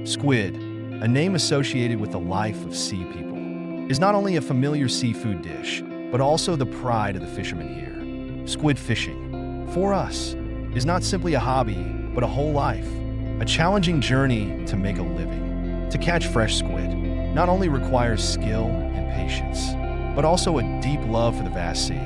Squid, a name associated with the life of sea people, is not only a familiar seafood dish, but also the pride of the fishermen here. Squid fishing, for us, is not simply a hobby, but a whole life, a challenging journey to make a living. To catch fresh squid not only requires skill and patience, but also a deep love for the vast sea.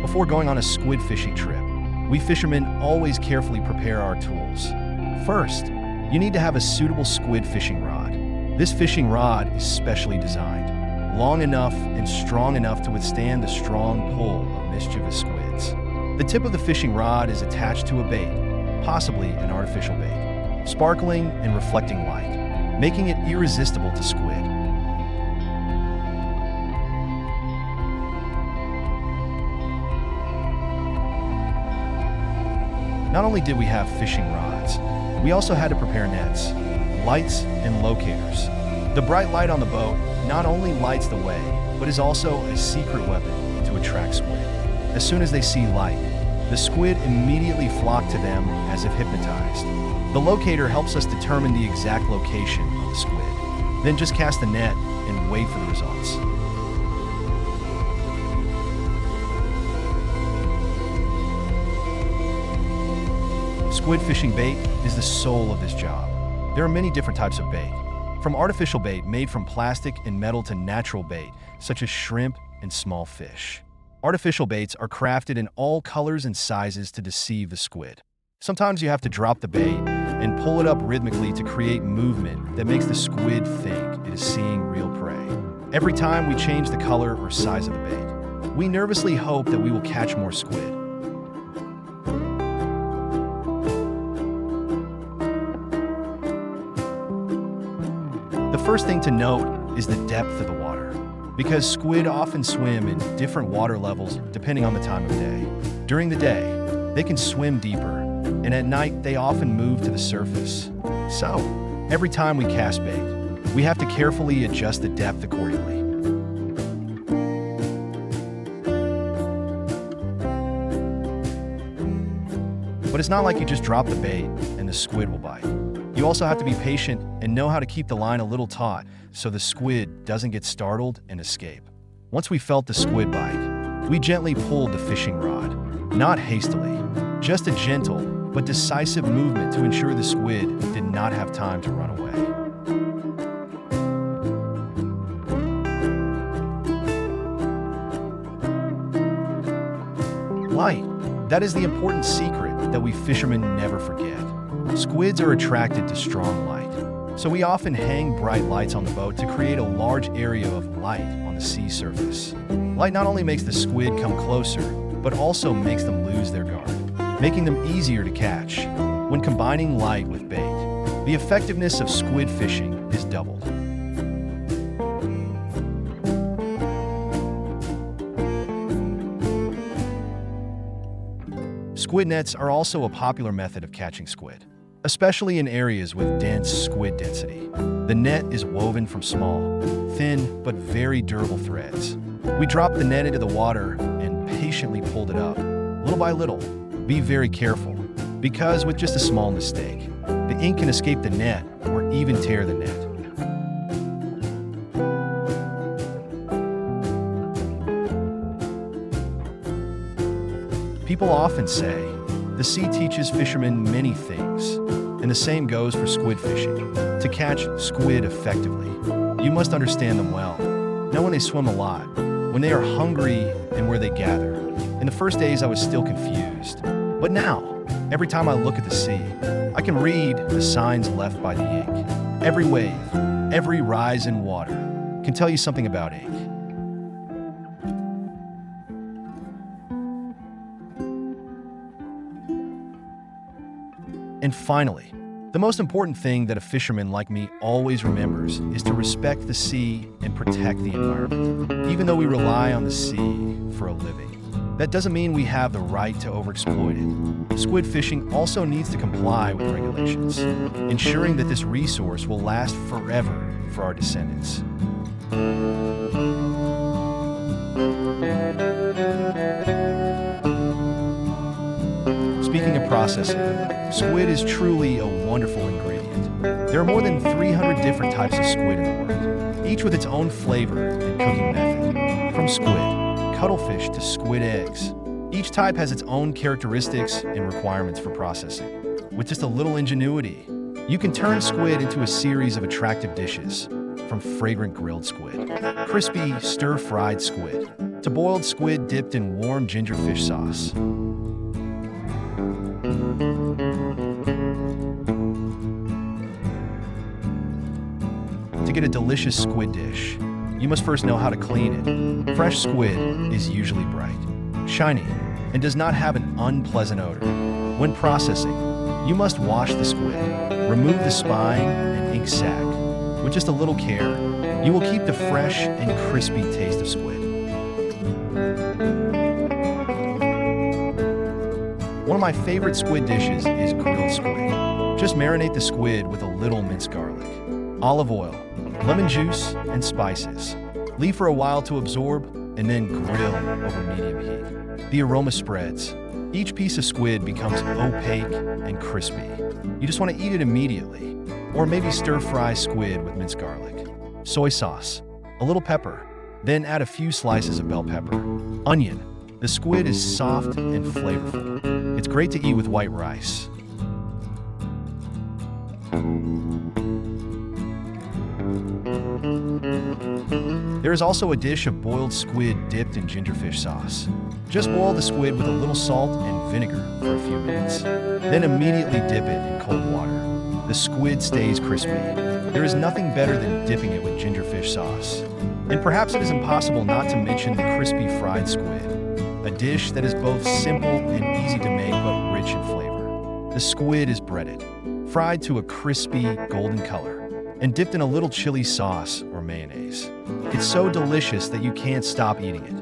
Before going on a squid fishing trip, we fishermen always carefully prepare our tools. First, you need to have a suitable squid fishing rod. This fishing rod is specially designed, long enough and strong enough to withstand the strong pull of mischievous squids. The tip of the fishing rod is attached to a bait, possibly an artificial bait, sparkling and reflecting light, making it irresistible to squid. Not only did we have fishing rods, we also had to prepare nets, lights, and locators. The bright light on the boat not only lights the way, but is also a secret weapon to attract squid. As soon as they see light, the squid immediately flock to them as if hypnotized. The locator helps us determine the exact location of the squid. Then just cast the net and wait for the results. Squid fishing bait is the soul of this job. There are many different types of bait, from artificial bait made from plastic and metal to natural bait, such as shrimp and small fish. Artificial baits are crafted in all colors and sizes to deceive the squid. Sometimes you have to drop the bait and pull it up rhythmically to create movement that makes the squid think it is seeing real prey. Every time we change the color or size of the bait, we nervously hope that we will catch more squid. The first thing to note is the depth of the water, because squid often swim in different water levels depending on the time of day. During the day, they can swim deeper, and at night they often move to the surface. So, every time we cast bait, we have to carefully adjust the depth accordingly. But it's not like you just drop the bait and the squid will bite. You also have to be patient and know how to keep the line a little taut so the squid doesn't get startled and escape. Once we felt the squid bite, we gently pulled the fishing rod, not hastily, just a gentle but decisive movement to ensure the squid did not have time to run away. Light. That is the important secret that we fishermen never forget. Squids are attracted to strong light, so we often hang bright lights on the boat to create a large area of light on the sea surface. Light not only makes the squid come closer, but also makes them lose their guard, making them easier to catch. When combining light with bait, the effectiveness of squid fishing is doubled. Squid nets are also a popular method of catching squid, especially in areas with dense squid density. The net is woven from small, thin, but very durable threads. We dropped the net into the water and patiently pulled it up, little by little. Be very careful, because with just a small mistake, the ink can escape the net or even tear the net. People often say, the sea teaches fishermen many things, and the same goes for squid fishing. To catch squid effectively, you must understand them well. Know when they swim a lot, when they are hungry, and where they gather. In the first days, I was still confused. But now, every time I look at the sea, I can read the signs left by the ink. Every wave, every rise in water can tell you something about ink. And finally, the most important thing that a fisherman like me always remembers is to respect the sea and protect the environment. Even though we rely on the sea for a living, that doesn't mean we have the right to overexploit it. Squid fishing also needs to comply with regulations, ensuring that this resource will last forever for our descendants. processing, squid is truly a wonderful ingredient. There are more than 300 different types of squid in the world, each with its own flavor and cooking method. From squid, cuttlefish to squid eggs, each type has its own characteristics and requirements for processing. With just a little ingenuity, you can turn squid into a series of attractive dishes, from fragrant grilled squid, crispy stir-fried squid, to boiled squid dipped in warm ginger fish sauce. To get a delicious squid dish, you must first know how to clean it. Fresh squid is usually bright, shiny, and does not have an unpleasant odor. When processing, you must wash the squid, remove the spine and ink sac. With just a little care, you will keep the fresh and crispy taste of squid. One of my favorite squid dishes is grilled squid. Just marinate the squid with a little minced garlic, olive oil, lemon juice, and spices. Leave for a while to absorb, and then grill over medium heat. The aroma spreads. Each piece of squid becomes opaque and crispy. You just want to eat it immediately. Or maybe stir-fry squid with minced garlic, soy sauce, a little pepper, then add a few slices of bell pepper, onion. The squid is soft and flavorful. It's great to eat with white rice. There is also a dish of boiled squid dipped in gingerfish sauce. Just boil the squid with a little salt and vinegar for a few minutes. Then immediately dip it in cold water. The squid stays crispy. There is nothing better than dipping it with gingerfish sauce. And perhaps it is impossible not to mention the crispy fried squid, a dish that is both simple and easy to make but rich in flavor. The squid is breaded, fried to a crispy golden color, and dipped in a little chili sauce or mayonnaise. It's so delicious that you can't stop eating it.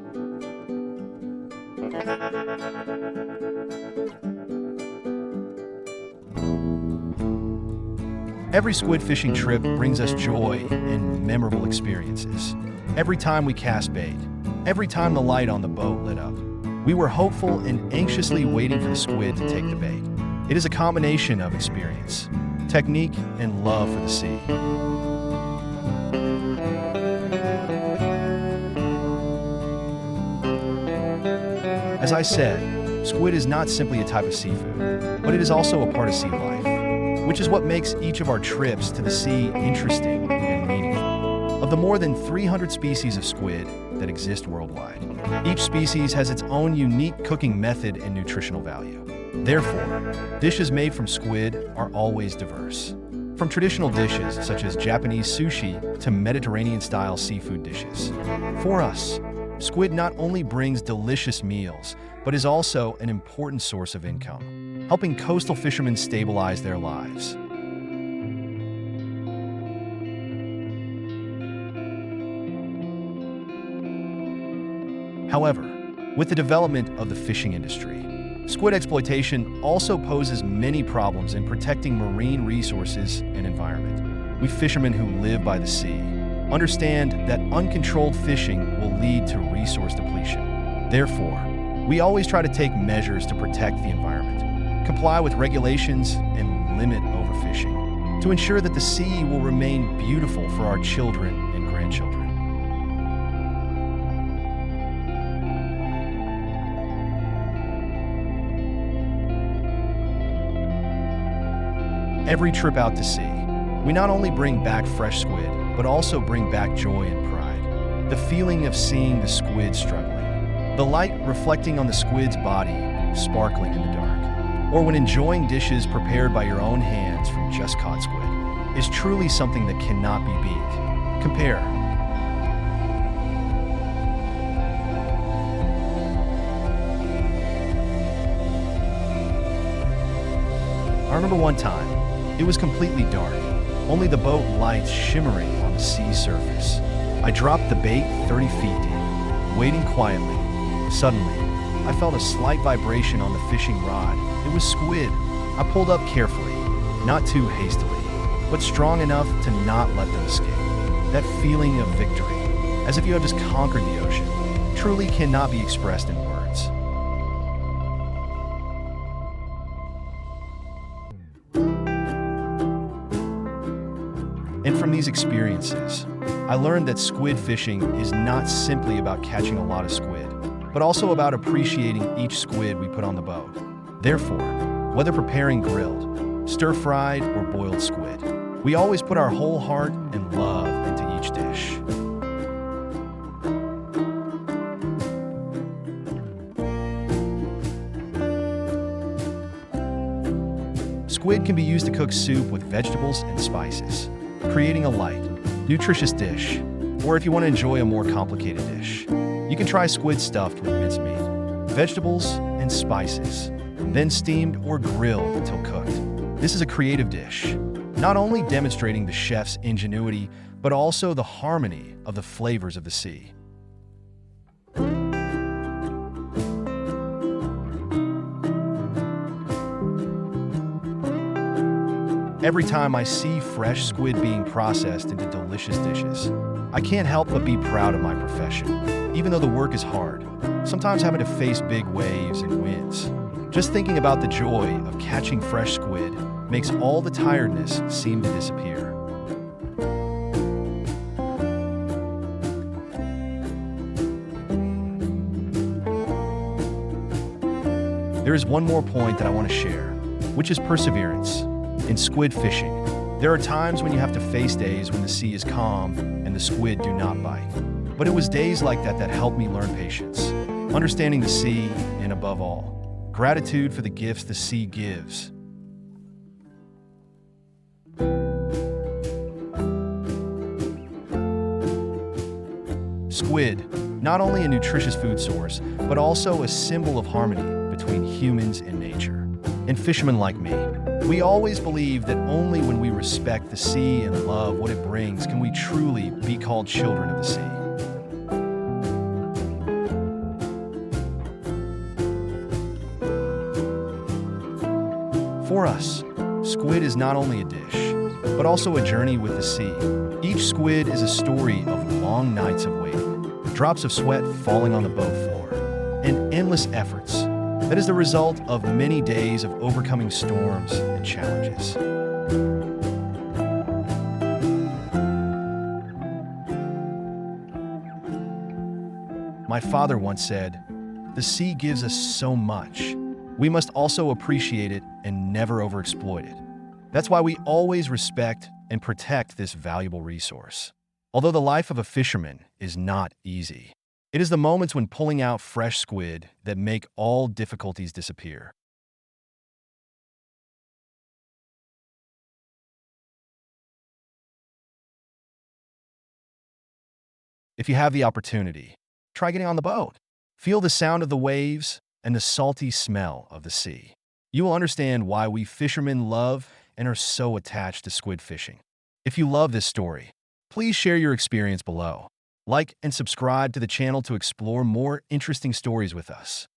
Every squid fishing trip brings us joy and memorable experiences. Every time we cast bait, every time the light on the boat lit up, we were hopeful and anxiously waiting for the squid to take the bait. It is a combination of experience, technique, and love for the sea. As I said, squid is not simply a type of seafood, but it is also a part of sea life, which is what makes each of our trips to the sea interesting and meaningful. Of the more than 300 species of squid that exist worldwide, each species has its own unique cooking method and nutritional value. Therefore, dishes made from squid are always diverse. From traditional dishes such as Japanese sushi to Mediterranean-style seafood dishes. For us, squid not only brings delicious meals, but is also an important source of income, helping coastal fishermen stabilize their lives. However, with the development of the fishing industry, squid exploitation also poses many problems in protecting marine resources and environment. We fishermen who live by the sea understand that uncontrolled fishing will lead to resource depletion. Therefore, we always try to take measures to protect the environment, comply with regulations, and limit overfishing to ensure that the sea will remain beautiful for our children and grandchildren. Every trip out to sea, we not only bring back fresh squid, but also bring back joy and pride. The feeling of seeing the squid struggling, the light reflecting on the squid's body, sparkling in the dark, or when enjoying dishes prepared by your own hands from just caught squid, is truly something that cannot be beat. Compare. I remember one time, it was completely dark, only the boat lights shimmering on the sea surface. I dropped the bait 30 feet deep, waiting quietly. Suddenly, I felt a slight vibration on the fishing rod. It was squid. I pulled up carefully, not too hastily, but strong enough to not let them escape. That feeling of victory, as if you have just conquered the ocean, truly cannot be expressed in words. these experiences, I learned that squid fishing is not simply about catching a lot of squid, but also about appreciating each squid we put on the boat. Therefore, whether preparing grilled, stir-fried, or boiled squid, we always put our whole heart and love into each dish. Squid can be used to cook soup with vegetables and spices, creating a light, nutritious dish. Or if you want to enjoy a more complicated dish, you can try squid stuffed with mincemeat, vegetables, and spices, then steamed or grilled until cooked. This is a creative dish, not only demonstrating the chef's ingenuity, but also the harmony of the flavors of the sea. Every time I see fresh squid being processed into delicious dishes, I can't help but be proud of my profession. Even though the work is hard, sometimes having to face big waves and winds, just thinking about the joy of catching fresh squid makes all the tiredness seem to disappear. There is one more point that I want to share, which is perseverance. In squid fishing, there are times when you have to face days when the sea is calm and the squid do not bite. But it was days like that that helped me learn patience, understanding the sea, and above all, gratitude for the gifts the sea gives. Squid, not only a nutritious food source, but also a symbol of harmony between humans and nature. And fishermen like me, we always believe that only when we respect the sea and love what it brings can we truly be called children of the sea. For us, squid is not only a dish, but also a journey with the sea. Each squid is a story of long nights of waiting, drops of sweat falling on the boat floor, and endless efforts. That is the result of many days of overcoming storms and challenges. My father once said, "The sea gives us so much. We must also appreciate it and never overexploit it." That's why we always respect and protect this valuable resource. Although the life of a fisherman is not easy, it is the moments when pulling out fresh squid that make all difficulties disappear. If you have the opportunity, try getting on the boat. Feel the sound of the waves and the salty smell of the sea. You will understand why we fishermen love and are so attached to squid fishing. If you love this story, please share your experience below. Like and subscribe to the channel to explore more interesting stories with us.